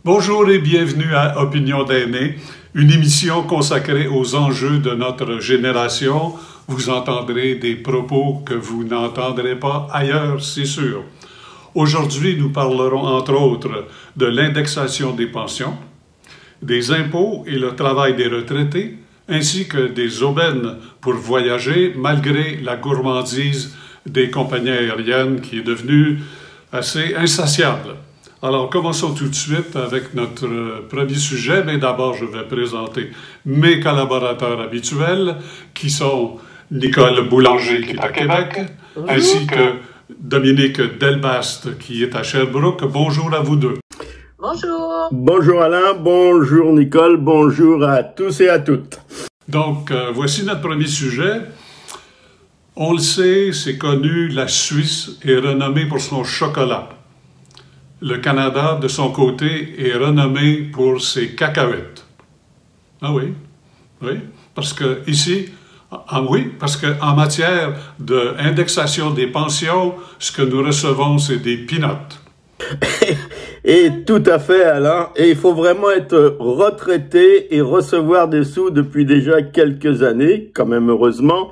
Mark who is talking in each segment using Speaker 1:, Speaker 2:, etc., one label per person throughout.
Speaker 1: Bonjour et bienvenue à Opinion d'aînés, une émission consacrée aux enjeux de notre génération. Vous entendrez des propos que vous n'entendrez pas ailleurs, c'est sûr. Aujourd'hui, nous parlerons entre autres de l'indexation des pensions, des impôts et le travail des retraités, ainsi que des aubaines pour voyager malgré la gourmandise des compagnies aériennes qui est devenue assez insatiable. Alors, commençons tout de suite avec notre premier sujet, mais d'abord, je vais présenter mes collaborateurs habituels, qui sont Nicole Boulanger, qui est à Québec, ainsi que Dominique Delbast, qui est à Sherbrooke. Bonjour à vous deux.
Speaker 2: Bonjour.
Speaker 3: Bonjour Alain, bonjour Nicole, bonjour à tous et à toutes.
Speaker 1: Donc, voici notre premier sujet. On le sait, c'est connu, la Suisse est renommée pour son chocolat. Le Canada, de son côté, est renommé pour ses cacahuètes. Ah oui, oui, parce que ici, parce qu'en matière d'indexation des pensions, ce que nous recevons, c'est des peanuts.
Speaker 3: Et tout à fait, Alain. Et il faut vraiment être retraité et recevoir des sous depuis déjà quelques années, quand même heureusement,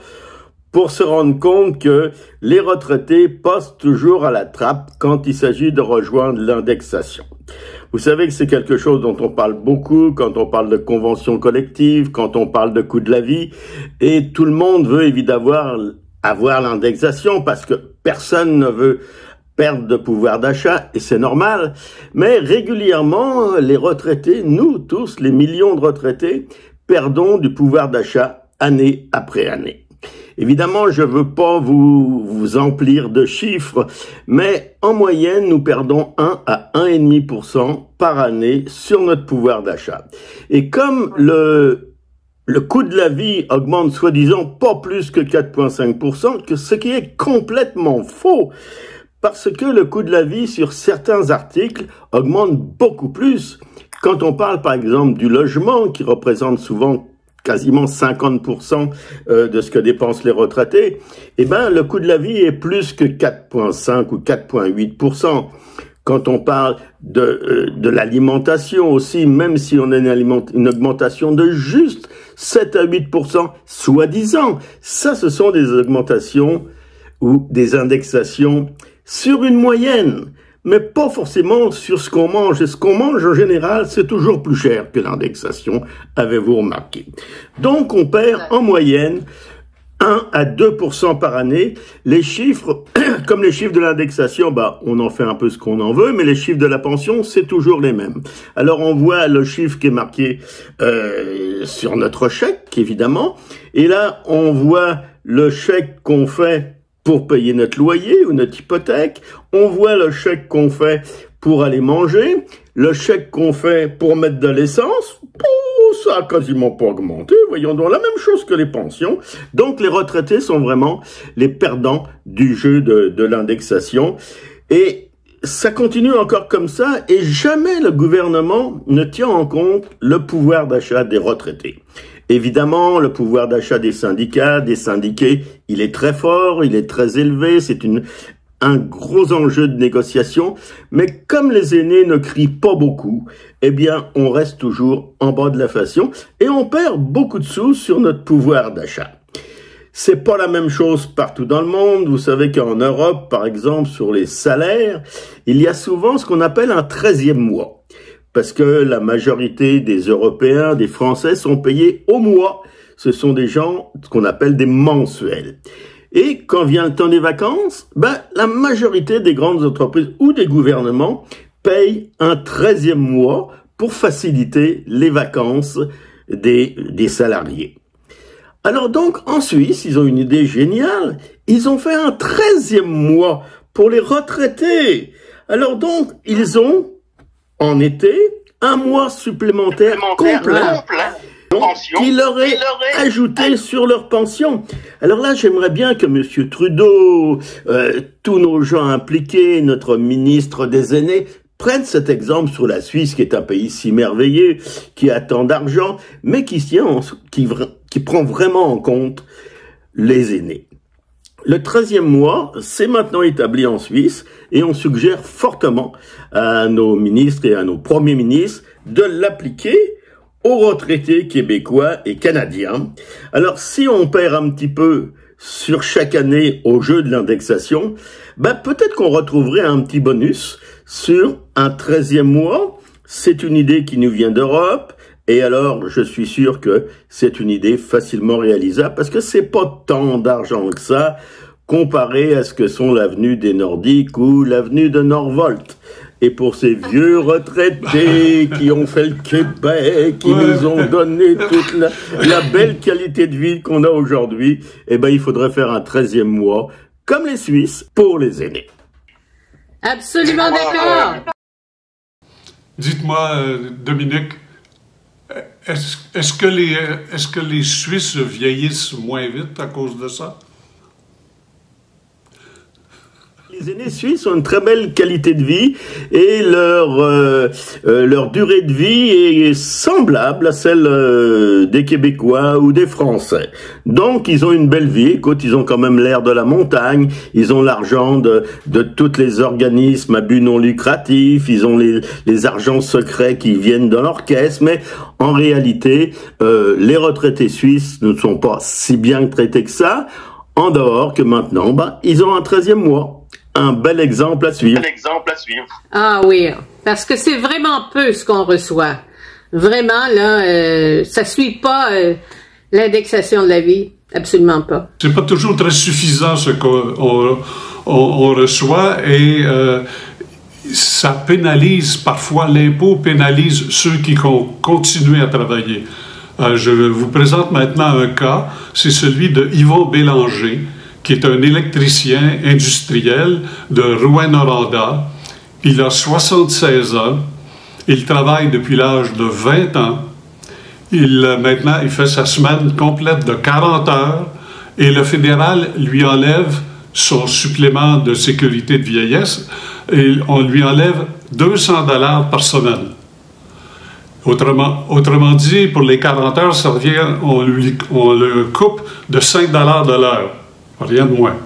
Speaker 3: pour se rendre compte que les retraités passent toujours à la trappe quand il s'agit de rejoindre l'indexation. Vous savez que c'est quelque chose dont on parle beaucoup quand on parle de convention collective, quand on parle de coût de la vie, et tout le monde veut évidemment avoir l'indexation parce que personne ne veut perdre de pouvoir d'achat, et c'est normal. Mais régulièrement, les retraités, nous tous, les millions de retraités, perdons du pouvoir d'achat année après année. Évidemment, je veux pas vous emplir de chiffres, mais en moyenne, nous perdons 1 à 1,5% par année sur notre pouvoir d'achat. Et comme le coût de la vie augmente soi-disant pas plus que 4,5%, ce qui est complètement faux, parce que le coût de la vie sur certains articles augmente beaucoup plus. Quand on parle par exemple du logement, qui représente souvent quasiment 50% de ce que dépensent les retraités, eh ben, le coût de la vie est plus que 4,5 ou 4,8%. Quand on parle de l'alimentation aussi, même si on a une augmentation de juste 7 à 8%, soi-disant, ça, ce sont des augmentations ou des indexations sur une moyenne, mais pas forcément sur ce qu'on mange. Et ce qu'on mange, en général, c'est toujours plus cher que l'indexation, avez-vous remarqué. Donc, on perd en moyenne 1 à 2% par année. Les chiffres, comme les chiffres de l'indexation, on en fait un peu ce qu'on en veut, mais les chiffres de la pension, c'est toujours les mêmes. Alors, on voit le chiffre qui est marqué sur notre chèque, évidemment, et là, on voit le chèque qu'on fait pour payer notre loyer ou notre hypothèque, on voit le chèque qu'on fait pour aller manger, le chèque qu'on fait pour mettre de l'essence, ça a quasiment pas augmenté, voyons donc, la même chose que les pensions. Donc les retraités sont vraiment les perdants du jeu de l'indexation, et ça continue encore comme ça, et jamais le gouvernement ne tient en compte le pouvoir d'achat des retraités. Évidemment, le pouvoir d'achat des syndicats, des syndiqués, il est très fort, il est très élevé, c'est un gros enjeu de négociation, mais comme les aînés ne crient pas beaucoup, eh bien, on reste toujours en bas de l'inflation et on perd beaucoup de sous sur notre pouvoir d'achat. C'est pas la même chose partout dans le monde. Vous savez qu'en Europe, par exemple, sur les salaires, il y a souvent ce qu'on appelle un 13e mois. Parce que la majorité des Européens, des Français sont payés au mois. Ce sont des gens, ce qu'on appelle des mensuels. Et quand vient le temps des vacances, la majorité des grandes entreprises ou des gouvernements payent un 13e mois pour faciliter les vacances des salariés. Alors donc, en Suisse, ils ont une idée géniale. Ils ont fait un 13e mois pour les retraités. Alors donc, ils ont en été, un mois supplémentaire complet qui leur est ajouté sur leur pension. Alors là, j'aimerais bien que M. Trudeau, tous nos gens impliqués, notre ministre des aînés, prennent cet exemple sur la Suisse, qui est un pays si merveilleux, qui a tant d'argent, mais qui prend vraiment en compte les aînés. Le 13e mois, c'est maintenant établi en Suisse et on suggère fortement à nos ministres et à nos premiers ministres de l'appliquer aux retraités québécois et canadiens. Alors, si on perd un petit peu sur chaque année au jeu de l'indexation, peut-être qu'on retrouverait un petit bonus sur un 13e mois. C'est une idée qui nous vient d'Europe. Et alors, je suis sûr que c'est une idée facilement réalisable parce que c'est pas tant d'argent que ça comparé à ce que sont l'avenue des Nordiques ou l'avenue de Norvolt. Et pour ces vieux retraités qui ont fait le Québec, qui nous ont donné toute la belle qualité de vie qu'on a aujourd'hui, il faudrait faire un 13e mois, comme les Suisses, pour les aînés.
Speaker 2: Absolument d'accord.
Speaker 1: Dites-moi, Dominique, est-ce que les Suisses vieillissent moins vite à cause de ça?
Speaker 3: Les aînés suisses ont une très belle qualité de vie et leur durée de vie est semblable à celle des Québécois ou des Français. Donc, ils ont une belle vie. Écoute, ils ont quand même l'air de la montagne. Ils ont l'argent de tous les organismes à but non lucratif. Ils ont les argents secrets qui viennent dans leur caisse. Mais en réalité, les retraités suisses ne sont pas si bien traités que ça. En dehors que maintenant, ils ont un 13e mois. Un bel exemple à suivre.
Speaker 2: Ah oui, parce que c'est vraiment peu ce qu'on reçoit. Vraiment, là, ça suit pas l'indexation de la vie. Absolument pas.
Speaker 1: C'est pas toujours très suffisant ce qu'on reçoit et ça pénalise, parfois l'impôt pénalise ceux qui ont continué à travailler. Je vous présente maintenant un cas, c'est celui de Yvon Bélanger, qui est un électricien industriel de Rouyn-Noranda. Il a 76 ans. Il travaille depuis l'âge de 20 ans. Maintenant, il fait sa semaine complète de 40 heures et le fédéral lui enlève son supplément de sécurité de vieillesse et on lui enlève 200 $ par semaine. Autrement dit, pour les 40 heures, ça revient, on le coupe de 5 $ de l'heure. Rien de moins.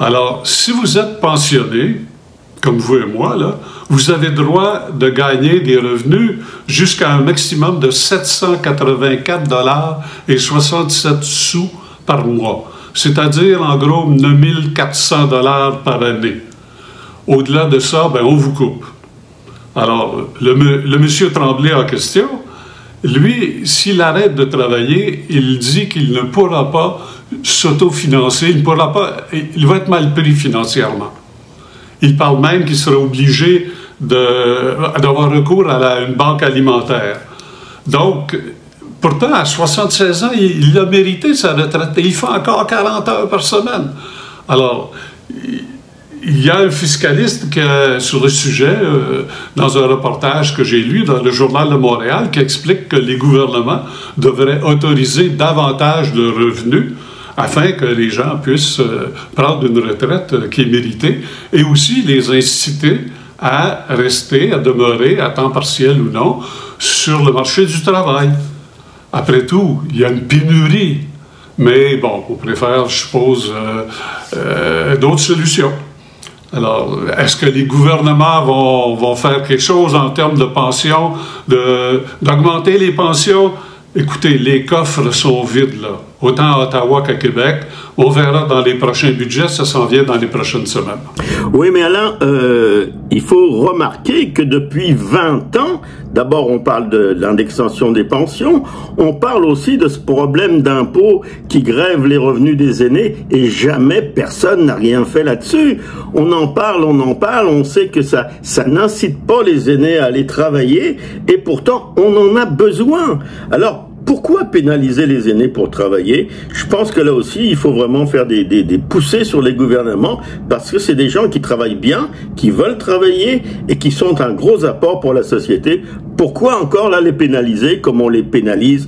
Speaker 1: Alors, si vous êtes pensionné, comme vous et moi, là, vous avez droit de gagner des revenus jusqu'à un maximum de 784 $ et 67 sous par mois. C'est-à-dire, en gros, 9 400 $ par année. Au-delà de ça, on vous coupe. Alors, le monsieur Tremblay en question, lui, s'il arrête de travailler, il dit qu'il ne pourra pas s'autofinancer, il va être mal pris financièrement. Il parle même qu'il sera obligé d'avoir recours à une banque alimentaire. Donc, pourtant, à 76 ans, il a mérité sa retraite et il fait encore 40 heures par semaine. Alors, il y a un fiscaliste sur le sujet, dans un reportage que j'ai lu dans le Journal de Montréal, qui explique que les gouvernements devraient autoriser davantage de revenus afin que les gens puissent prendre une retraite qui est méritée et aussi les inciter à rester, à demeurer à temps partiel ou non sur le marché du travail. Après tout, il y a une pénurie, mais bon, on préfère, je suppose, d'autres solutions. Alors, est-ce que les gouvernements vont faire quelque chose en termes de pension, d'augmenter les pensions? Écoutez, les coffres sont vides, là. Autant à Ottawa qu'à Québec. On verra dans les prochains budgets, ça s'en vient dans les prochaines semaines.
Speaker 3: Oui, mais Alain, il faut remarquer que depuis 20 ans, d'abord on parle de l'indexation des pensions, on parle aussi de ce problème d'impôt qui grève les revenus des aînés et jamais personne n'a rien fait là-dessus. On en parle, on sait que ça n'incite pas les aînés à aller travailler et pourtant on en a besoin. Alors, pourquoi pénaliser les aînés pour travailler? Je pense que là aussi, il faut vraiment faire des poussées sur les gouvernements parce que c'est des gens qui travaillent bien, qui veulent travailler et qui sont un gros apport pour la société. Pourquoi encore là les pénaliser comme on les pénalise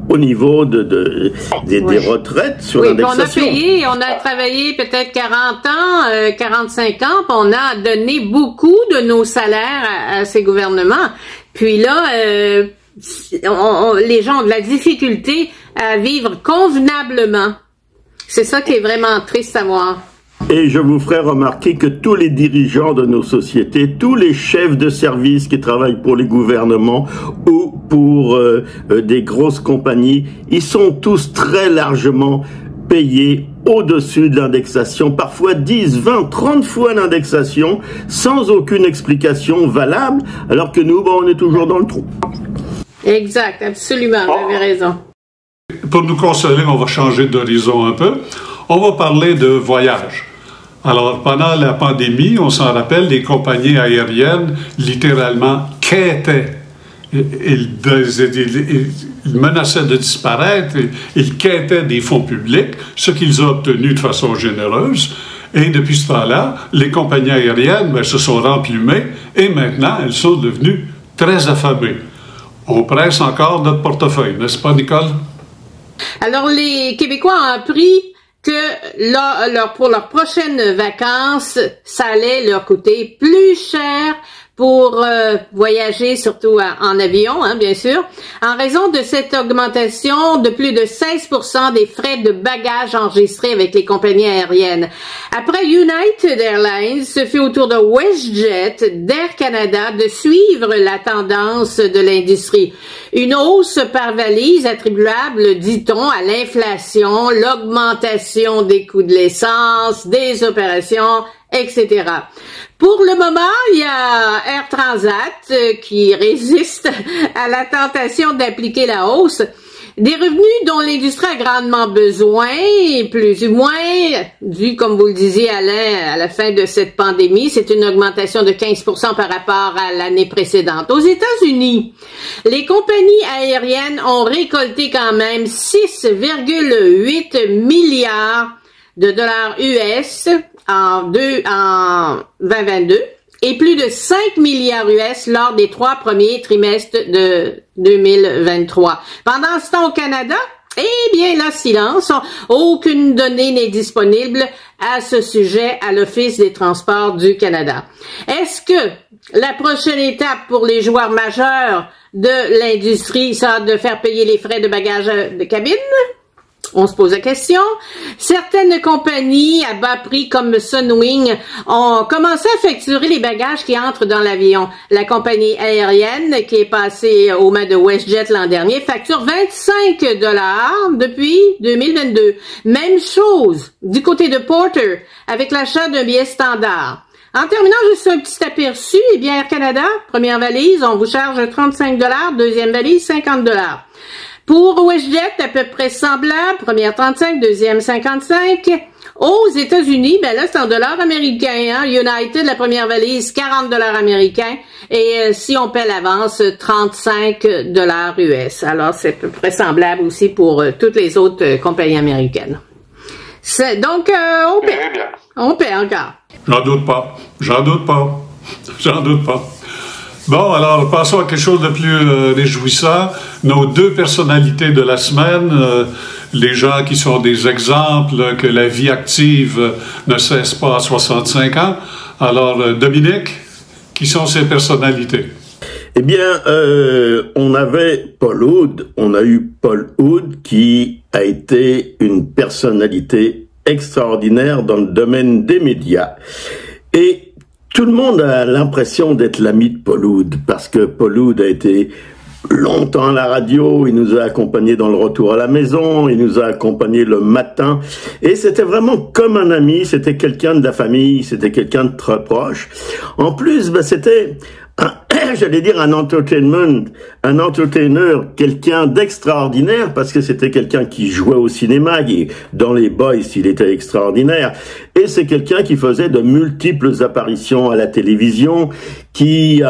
Speaker 3: au niveau des retraites sur l'indexation?
Speaker 2: On a travaillé peut-être 40 ans, 45 ans, puis on a donné beaucoup de nos salaires à ces gouvernements. Puis là, les gens ont de la difficulté à vivre convenablement. C'est ça qui est vraiment triste à voir.
Speaker 3: Et je vous ferai remarquer que tous les dirigeants de nos sociétés, tous les chefs de service qui travaillent pour les gouvernements ou pour des grosses compagnies, ils sont tous très largement payés au-dessus de l'indexation, parfois 10, 20, 30 fois l'indexation, sans aucune explication valable, alors que nous, on est toujours dans le trou.
Speaker 2: Exact, absolument, vous avez raison.
Speaker 1: Pour nous consoler, on va changer d'horizon un peu. On va parler de voyage. Alors, pendant la pandémie, on s'en rappelle, les compagnies aériennes, littéralement, quêtaient. Ils menaçaient de disparaître, ils quêtaient des fonds publics, ce qu'ils ont obtenu de façon généreuse. Et depuis ce temps-là, les compagnies aériennes se sont remplumées et maintenant, elles sont devenues très affamées. On presse encore notre portefeuille, n'est-ce pas, Nicole?
Speaker 2: Alors, les Québécois ont appris que pour leurs prochaines vacances, ça allait leur coûter plus cher pour voyager, surtout en avion, bien sûr, en raison de cette augmentation de plus de 16% des frais de bagages enregistrés avec les compagnies aériennes. Après United Airlines, ce fut au tour de WestJet, d'Air Canada, de suivre la tendance de l'industrie. Une hausse par valise attribuable, dit-on, à l'inflation, l'augmentation des coûts de l'essence, des opérations, etc. Pour le moment, il y a Air Transat qui résiste à la tentation d'appliquer la hausse. Des revenus dont l'industrie a grandement besoin, plus ou moins, dû, comme vous le disiez, Alain, à la fin de cette pandémie, c'est une augmentation de 15% par rapport à l'année précédente. Aux États-Unis, les compagnies aériennes ont récolté quand même 6,8 milliards de dollars US en 2022 et plus de 5 milliards US lors des 3 premiers trimestres de 2023. Pendant ce temps au Canada, eh bien là, silence, aucune donnée n'est disponible à ce sujet à l'Office des transports du Canada. Est-ce que la prochaine étape pour les joueurs majeurs de l'industrie sera de faire payer les frais de bagages de cabine? On se pose la question. Certaines compagnies à bas prix comme Sunwing ont commencé à facturer les bagages qui entrent dans l'avion. La compagnie aérienne qui est passée aux mains de WestJet l'an dernier facture 25 $ depuis 2022. Même chose du côté de Porter avec l'achat d'un billet standard. En terminant, juste un petit aperçu, eh bien Air Canada, première valise, on vous charge 35 $, deuxième valise 50 $. Pour WestJet, à peu près semblable, première 35, deuxième 55. Aux États-Unis, ben là, c'est en dollars américains. United, la première valise, 40 $ américains. Et si on paie l'avance, 35 $ US. Alors, c'est à peu près semblable aussi pour toutes les autres compagnies américaines. Donc, on paie. On paie encore.
Speaker 1: J'en doute pas. J'en doute pas. J'en doute pas. Bon, alors, passons à quelque chose de plus réjouissant. Nos deux personnalités de la semaine, les gens qui sont des exemples que la vie active ne cesse pas à 65 ans. Alors, Dominique, qui sont ces personnalités?
Speaker 3: Eh bien, on avait Paul Oud. On a eu Paul Oud qui a été une personnalité extraordinaire dans le domaine des médias. Et tout le monde a l'impression d'être l'ami de Paul Oud, parce que Paul Oud a été longtemps à la radio, il nous a accompagnés dans le retour à la maison, il nous a accompagnés le matin, et c'était vraiment comme un ami, c'était quelqu'un de la famille, c'était quelqu'un de très proche. En plus, c'était j'allais dire un entertainer, quelqu'un d'extraordinaire, parce que c'était quelqu'un qui jouait au cinéma, dans les Boys, il était extraordinaire, et c'est quelqu'un qui faisait de multiples apparitions à la télévision, qui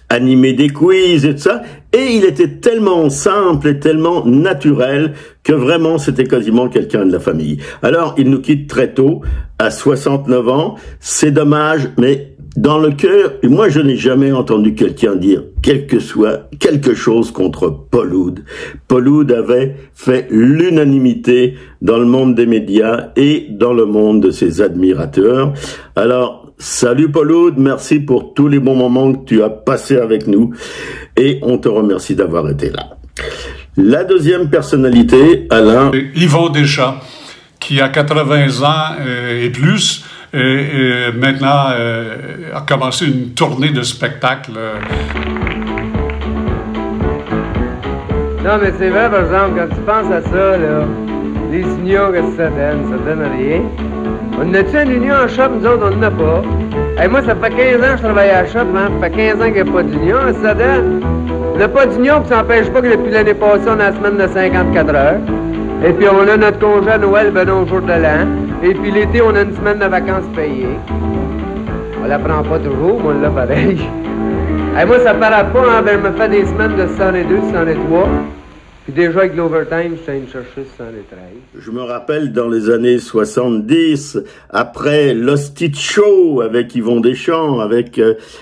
Speaker 3: animait des quiz et tout ça, et il était tellement simple et tellement naturel que vraiment c'était quasiment quelqu'un de la famille. Alors, il nous quitte très tôt, à 69 ans, c'est dommage, mais dans le cœur, moi je n'ai jamais entendu quelqu'un dire quelque chose contre Paul Oud. Paul Oud avait fait l'unanimité dans le monde des médias et dans le monde de ses admirateurs. Alors, salut Paul Oud, merci pour tous les bons moments que tu as passés avec nous et on te remercie d'avoir été là. La deuxième personnalité, Alain.
Speaker 1: Yvon Deschamps, qui a 80 ans et plus, et maintenant a commencé une tournée de spectacles.
Speaker 4: Non, mais c'est vrai, par exemple, quand tu penses à ça, là, les unions, qu'est-ce que ça donne rien. On a-tu une union en shop? Nous autres, on n'en a pas. Hey, moi, ça fait 15 ans que je travaille à la shop, hein? Ça fait 15 ans qu'il n'y a pas d'union, ça donne. On n'a pas d'union, puis ça n'empêche pas que depuis l'année passée, on a la semaine de 54 heures. Et puis, on a notre congé à Noël, ben non, au jour de l'an. Et puis, l'été, on a une semaine de vacances payées. On la prend pas toujours, mais on l'a pareil. Hey, moi, ça paraît pas, hein? Ben, je me fais des semaines de 102, 103. Puis déjà, avec l'overtime, je suis allé me chercher 113.
Speaker 3: Je me rappelle dans les années 70, après l'Hostie Show avec Yvon Deschamps, avec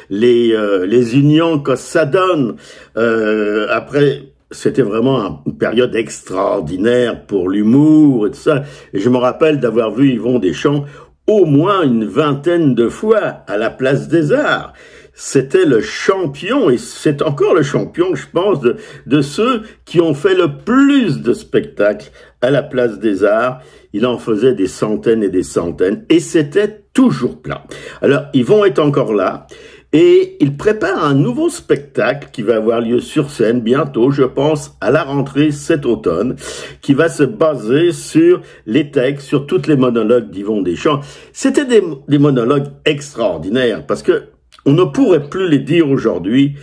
Speaker 3: les unions que ça donne. Après, c'était vraiment une période extraordinaire pour l'humour et tout ça. Et je me rappelle d'avoir vu Yvon Deschamps au moins une vingtaine de fois à la Place des Arts. C'était le champion, et c'est encore le champion, je pense, de ceux qui ont fait le plus de spectacles à la Place des Arts. Il en faisait des centaines et des centaines, et c'était toujours plein. Alors, Yvon est encore là, et il prépare un nouveau spectacle qui va avoir lieu sur scène bientôt, je pense, à la rentrée cet automne, qui va se baser sur les textes, sur tous les monologues d'Yvon Deschamps. C'était des monologues extraordinaires, parce que on ne pourrait plus les dire aujourd'hui,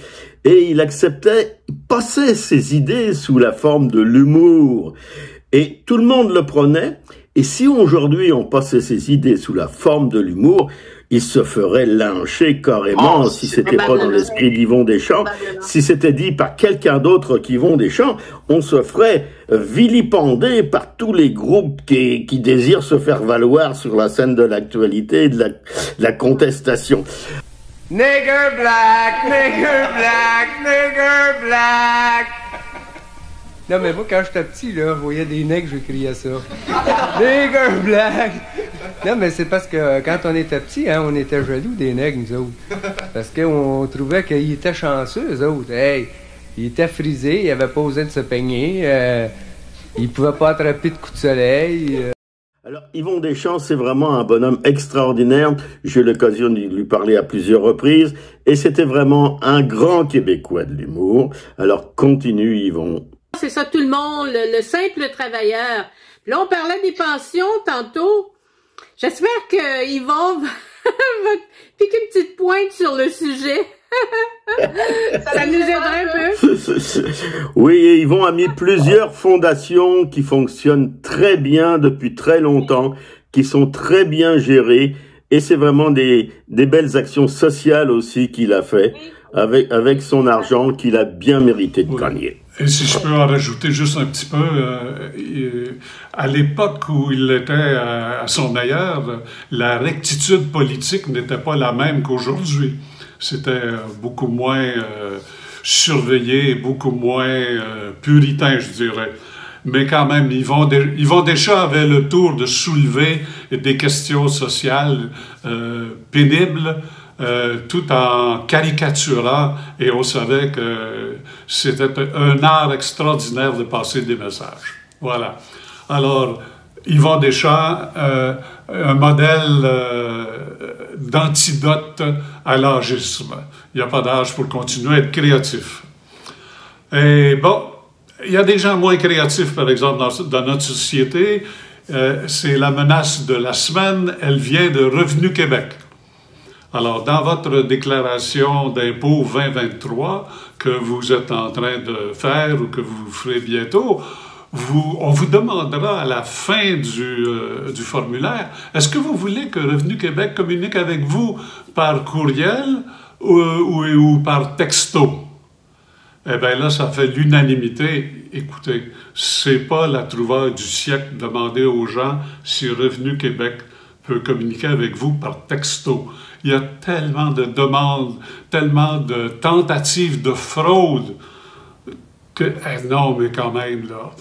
Speaker 3: et il acceptait passer ses idées sous la forme de l'humour. Et tout le monde le prenait, et si aujourd'hui on passait ses idées sous la forme de l'humour, il se ferait lyncher carrément si c'était pas dans l'esprit d'Yvon Deschamps. Si c'était dit par quelqu'un d'autre qu'Yvon Deschamps, on se ferait vilipender par tous les groupes qui désirent se faire valoir sur la scène de l'actualité et de la contestation.
Speaker 4: Nigger black, nigger black, nigger black. Non, mais moi, quand j'étais petit, là, je voyais des nègres, je criais ça. Nigger black. Non, mais c'est parce que quand on était petit, hein, on était jaloux des nègres, nous autres. Parce qu'on trouvait qu'ils étaient chanceux, eux autres. Hey, ils étaient frisés, ils n'avaient pas osé de se peigner. Ils pouvaient pas attraper de coups de soleil.
Speaker 3: Alors, Yvon Deschamps, c'est vraiment un bonhomme extraordinaire. J'ai eu l'occasion de lui parler à plusieurs reprises. Et c'était vraiment un grand Québécois de l'humour. Alors, continue, Yvon.
Speaker 2: C'est ça, tout le monde, le simple travailleur. Puis là, on parlait des pensions tantôt. J'espère que Yvon va piquer une petite pointe sur le sujet. Ça nous aiderait un peu.
Speaker 3: Oui, et Yvon a mis plusieurs fondations qui fonctionnent très bien depuis très longtemps, qui sont très bien gérées, et c'est vraiment des belles actions sociales aussi qu'il a fait avec son argent qu'il a bien mérité de gagner.
Speaker 1: Et si je peux en rajouter juste un petit peu, à l'époque où il était à son meilleur, la rectitude politique n'était pas la même qu'aujourd'hui. C'était beaucoup moins surveillé, beaucoup moins puritain, je dirais. Mais quand même, Yvon Deschamps avait le tour de soulever des questions sociales pénibles, tout en caricaturant, et on savait que c'était un art extraordinaire de passer des messages. Voilà. Alors, Yvon Deschamps, un modèle d'antidote à l'âgisme. Il n'y a pas d'âge pour continuer à être créatif. Et bon, il y a des gens moins créatifs, par exemple, dans notre société. C'est la menace de la semaine, elle vient de Revenu Québec. Alors, dans votre déclaration d'impôt 2023 que vous êtes en train de faire ou que vous ferez bientôt, on vous demandera à la fin du formulaire, est-ce que vous voulez que Revenu Québec communique avec vous par courriel ou par texto? Eh bien là, ça fait l'unanimité. Écoutez, c'est pas la trouvaille du siècle de demander aux gens si Revenu Québec peut communiquer avec vous par texto. Il y a tellement de demandes, tellement de tentatives de fraude que, non, mais quand même, là,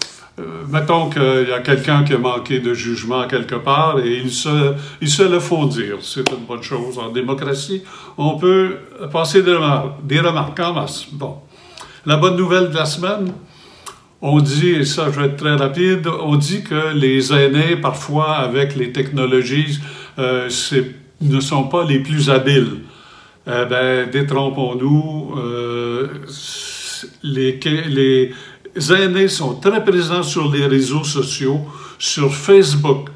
Speaker 1: mettons qu'il y a quelqu'un qui a manqué de jugement quelque part et ils se le font dire. C'est une bonne chose. En démocratie, on peut passer des remarques en masse. Bon. La bonne nouvelle de la semaine, On dit, et ça je vais être très rapide, on dit que les aînés, parfois avec les technologies, ne sont pas les plus habiles. Détrompons-nous, les aînés sont très présents sur les réseaux sociaux, sur Facebook.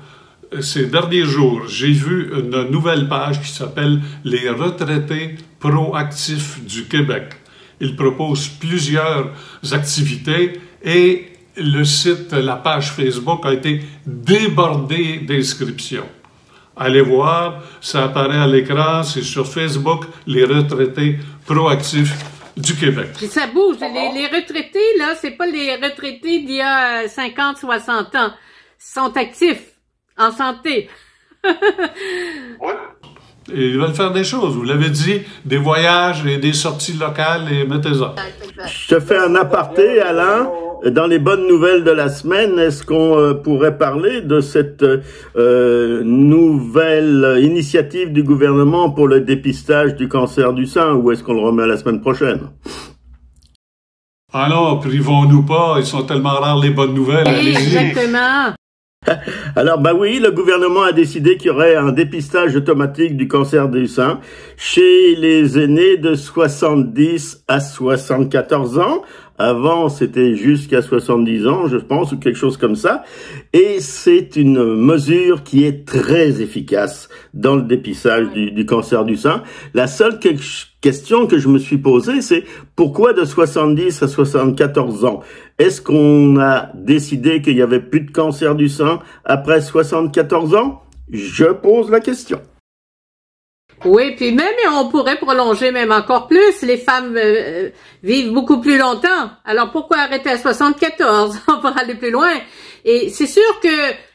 Speaker 1: Ces derniers jours, j'ai vu une nouvelle page qui s'appelle « Les retraités proactifs du Québec ». Ils proposent plusieurs activités et le site, la page Facebook a été débordée d'inscriptions. Allez voir, ça apparaît à l'écran, c'est sur Facebook, « Les retraités proactifs du Québec ».
Speaker 2: Puis ça bouge. Les retraités, là, c'est pas les retraités d'il y a 50, 60 ans. Ils sont actifs. En santé.
Speaker 1: Oui. Et ils veulent faire des choses. Vous l'avez dit, des voyages et des sorties locales et mettez-en.
Speaker 3: Je te fais un aparté, Alain. Dans les bonnes nouvelles de la semaine, est-ce qu'on pourrait parler de cette nouvelle initiative du gouvernement pour le dépistage du cancer du sein, ou est-ce qu'on le remet à la semaine prochaine?
Speaker 1: Ah non, privons-nous pas, ils sont tellement rares les bonnes nouvelles.
Speaker 2: Exactement.
Speaker 3: Alors, oui, le gouvernement a décidé qu'il y aurait un dépistage automatique du cancer du sein chez les aînés de 70 à 74 ans. Avant, c'était jusqu'à 70 ans, je pense, ou quelque chose comme ça. Et c'est une mesure qui est très efficace dans le dépistage du cancer du sein. La seule question que je me suis posée, c'est pourquoi de 70 à 74 ans? Est-ce qu'on a décidé qu'il n'y avait plus de cancer du sein après 74 ans? Je pose la question.
Speaker 2: Oui, puis même on pourrait prolonger même encore plus. Les femmes vivent beaucoup plus longtemps. Alors pourquoi arrêter à 74? On pourrait aller plus loin. Et c'est sûr que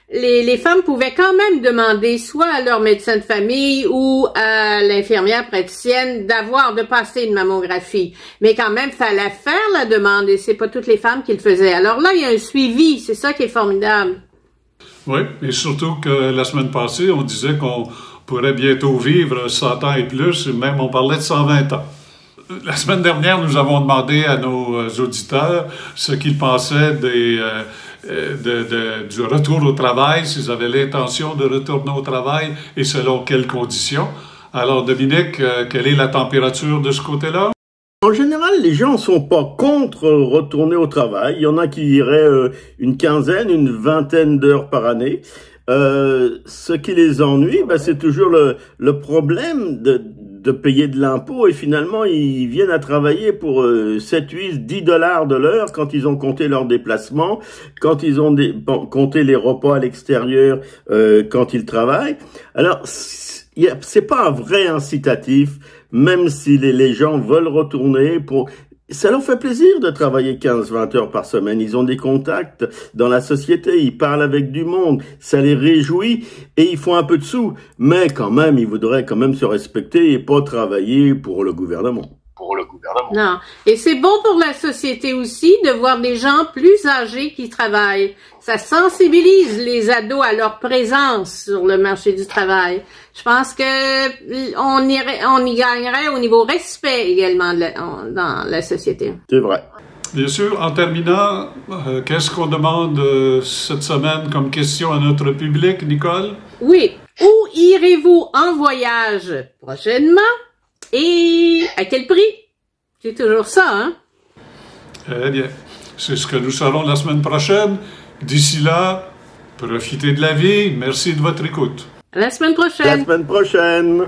Speaker 2: les femmes pouvaient quand même demander soit à leur médecin de famille ou à l'infirmière praticienne de passer une mammographie. Mais quand même, fallait faire la demande et c'est pas toutes les femmes qui le faisaient. Alors là, il y a un suivi. C'est ça qui est formidable.
Speaker 1: Oui, et surtout que la semaine passée, on disait qu'on pourrait bientôt vivre 100 ans et plus, et même on parlait de 120 ans. La semaine dernière, nous avons demandé à nos auditeurs ce qu'ils pensaient du retour au travail, s'ils avaient l'intention de retourner au travail et selon quelles conditions. Alors, Dominique, quelle est la température de ce côté-là?
Speaker 3: En général, les gens sont pas contre retourner au travail. Il y en a qui iraient une quinzaine, une vingtaine d'heures par année. Ce qui les ennuie, c'est toujours le problème de payer de l'impôt et finalement ils viennent à travailler pour 7, 8, 10 $ de l'heure quand ils ont compté leurs déplacements, quand ils ont compté les repas à l'extérieur quand ils travaillent. Alors c'est pas un vrai incitatif, même si les gens veulent retourner ça leur fait plaisir de travailler 15-20 heures par semaine. Ils ont des contacts dans la société, ils parlent avec du monde, ça les réjouit et ils font un peu de sous. Mais quand même, ils voudraient quand même se respecter et pas travailler pour le gouvernement.
Speaker 2: Non. Et c'est bon pour la société aussi de voir des gens plus âgés qui travaillent. Ça sensibilise les ados à leur présence sur le marché du travail. Je pense que on y gagnerait au niveau respect également dans la société.
Speaker 3: C'est vrai.
Speaker 1: Bien sûr. En terminant, qu'est-ce qu'on demande cette semaine comme question à notre public, Nicole?
Speaker 2: Oui. Où irez-vous en voyage prochainement et à quel prix? C'est toujours ça, hein?
Speaker 1: Eh bien, c'est ce que nous saurons la semaine prochaine. D'ici là, profitez de la vie. Merci de votre écoute.
Speaker 2: À la semaine prochaine.
Speaker 3: La semaine prochaine.